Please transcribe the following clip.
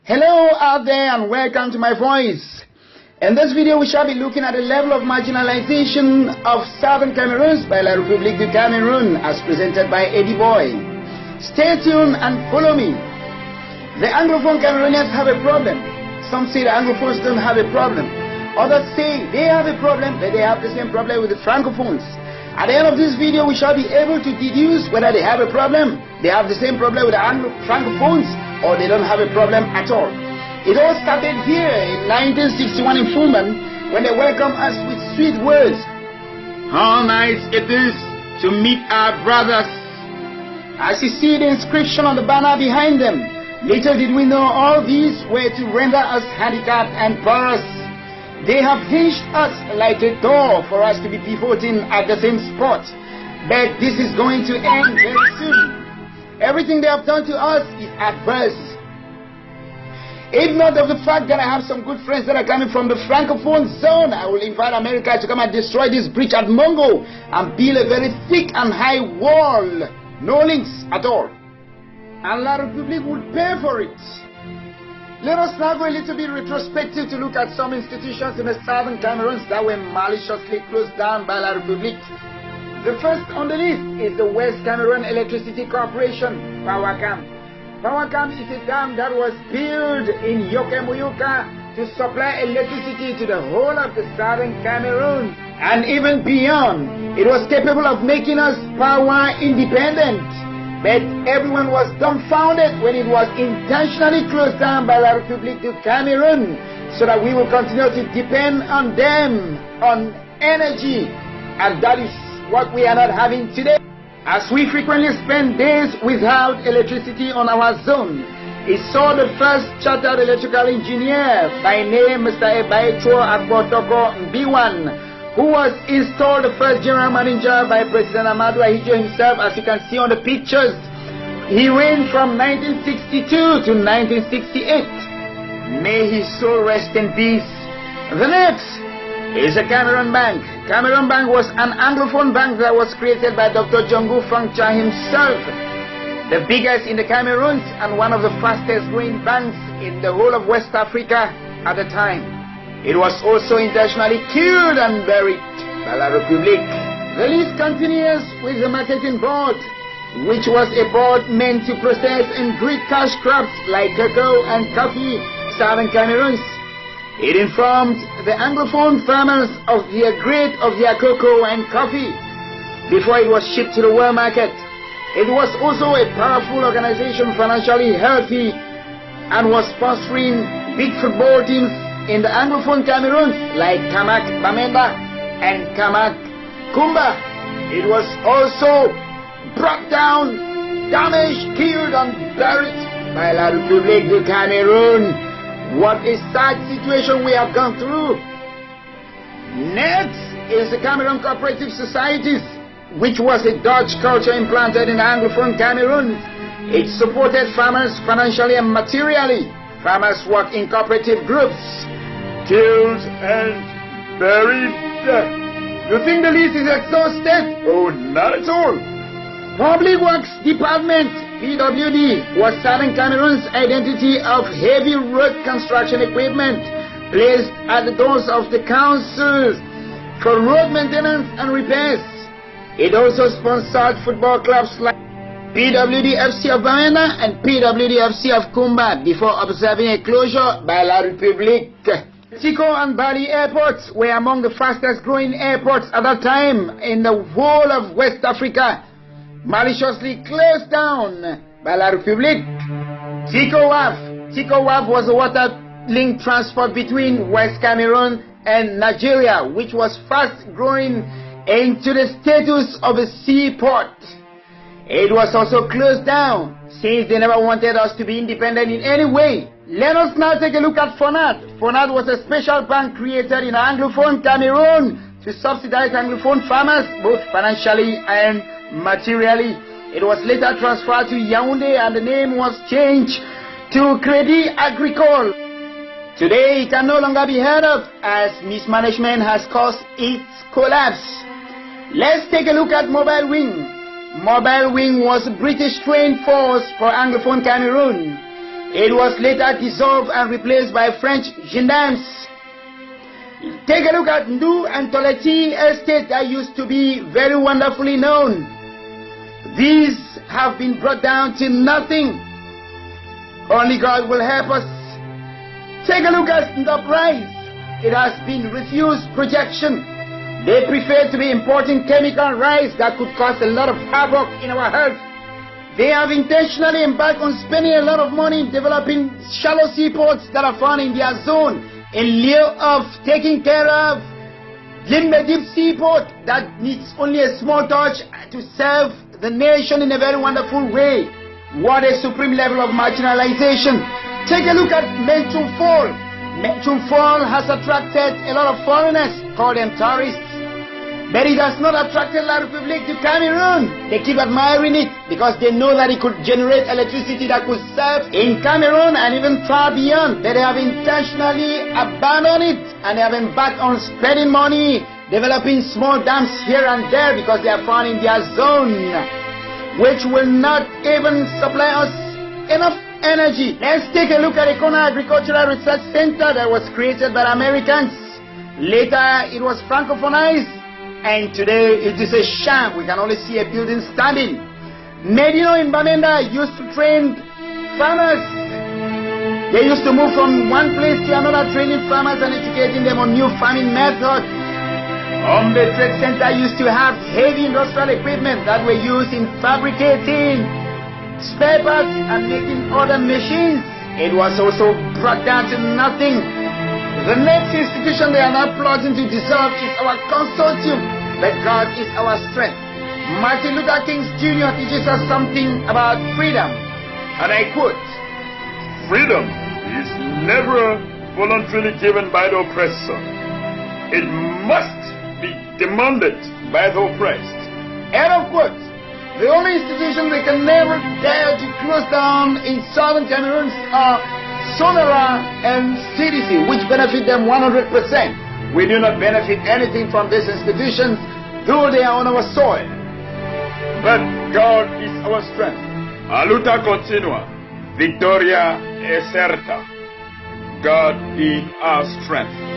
Hello out there and welcome to my voice. In this video we shall be looking at the level of marginalization of Southern Cameroon by La République du Cameroon as presented by Eddie Boy. Stay tuned and follow me. The Anglophone Cameroonians have a problem. Some say the Anglophones don't have a problem. Others say they have a problem, but they have the same problem with the Francophones. At the end of this video, we shall be able to deduce whether they have a problem, they have the same problem with the Francophones, or they don't have a problem at all. It all started here in 1961 in Fulham, when they welcomed us with sweet words. How nice it is to meet our brothers. As you see the inscription on the banner behind them, little did we know all these were to render us handicapped and porous. They have hinged us like a door for us to be pivoting at the same spot. But this is going to end very soon. Everything they have done to us is adverse. If not of the fact that I have some good friends that are coming from the Francophone zone, I will invite America to come and destroy this bridge at Mongo and build a very thick and high wall. No links at all. And La République would pay for it. Let us now go a little bit retrospective to look at some institutions in the southern Cameroon that were maliciously closed down by La République. The first on the list is the West Cameroon Electricity Corporation, PowerCam. PowerCam is a dam that was built in Yokemoyoka to supply electricity to the whole of the southern Cameroon and even beyond. It was capable of making us power independent. But everyone was dumbfounded when it was intentionally closed down by La République du Cameroon so that we will continue to depend on them, on energy. And that is what we are not having today. As we frequently spend days without electricity on our zone, it saw the first chartered electrical engineer by name Mr. Ebaitro Agbotoko Mbiwan, who was installed the first general manager by President Amadou Ahidjo himself, as you can see on the pictures. He reigned from 1962 to 1968. May his soul rest in peace. The next is the Cameroon Bank. Cameroon Bank was an Anglophone bank that was created by Dr. Jongu Fangcha himself. The biggest in the Cameroons and one of the fastest growing banks in the whole of West Africa at the time. It was also intentionally killed and buried by La République. The list continues with the marketing board, which was a board meant to process and breed cash crops like cocoa and coffee, southern Cameroons. It informed the Anglophone farmers of the grade of their cocoa and coffee before it was shipped to the world market. It was also a powerful organization, financially healthy, and was sponsoring big football teams in the Anglophone Cameroon like Kamak Bamenda and Kamak Kumba. It was also brought down, damaged, killed and buried by La République du Cameroon. What a sad situation we have gone through. Next is the Cameroon Cooperative Societies, which was a Dutch culture implanted in Anglophone Cameroon. It supported farmers financially and materially. Farmers worked in cooperative groups. Killed and buried. You think the list is exhausted? Oh, not at all. Public Works Department, PWD, was Southern Cameroon's identity of heavy road construction equipment placed at the doors of the councils for road maintenance and repairs. It also sponsored football clubs like PWD FC of Bamenda and PWD FC of Kumba before observing a closure by La République. Tico and Bali airports were among the fastest growing airports at that time in the whole of West Africa, maliciously closed down by La République. Tico WAF was a water link transport between West Cameroon and Nigeria, which was fast growing into the status of a seaport. It was also closed down since they never wanted us to be independent in any way. Let us now take a look at FONAD. FONAD was a special bank created in Anglophone Cameroon to subsidize Anglophone farmers both financially and materially. It was later transferred to Yaoundé and the name was changed to Crédit Agricole. Today it can no longer be heard of as mismanagement has caused its collapse. Let's take a look at Mobile Wing. Mobile Wing was a British trained force for Anglophone Cameroon. It was later dissolved and replaced by French gendarmes. Take a look at Ndu and Toleti estate that used to be very wonderfully known. These have been brought down to nothing. Only God will help us. Take a look at Enterprise. It has been refused projection. They prefer to be importing chemical rice that could cause a lot of havoc in our health. They have intentionally embarked on spending a lot of money developing shallow seaports that are found in their zone in lieu of taking care of Limbe Deep Seaport that needs only a small touch to serve the nation in a very wonderful way. What a supreme level of marginalization. Take a look at Menchum Fall. Menchum Fall has attracted a lot of foreigners, call them tourists. But it has not attracted La République du Cameroon. They keep admiring it because they know that it could generate electricity that could serve in Cameroon and even far beyond. But they have intentionally abandoned it and they have embarked on spending money, developing small dams here and there because they are found in their zone, which will not even supply us enough energy. Let's take a look at the Kona Agricultural Research Center that was created by Americans. Later, it was francophonized. And today it is a sham. We can only see a building standing. Medino in Bamenda used to train farmers. They used to move from one place to another, training farmers and educating them on new farming methods. The Trade Center used to have heavy industrial equipment that were used in fabricating spare parts and making other machines. It was also brought down to nothing. The next institution they are now plotting to dissolve is our consortium, but God is our strength. Martin Luther King Jr. teaches us something about freedom, and I quote, "Freedom is never voluntarily given by the oppressor. It must be demanded by the oppressed." End of quote. The only institutions they can never dare to close down in southern Cameroon are Sonora and CDC, which benefit them 100%. We do not benefit anything from these institutions, though they are on our soil. But God is our strength. A luta continua. Victoria es certa. God is our strength.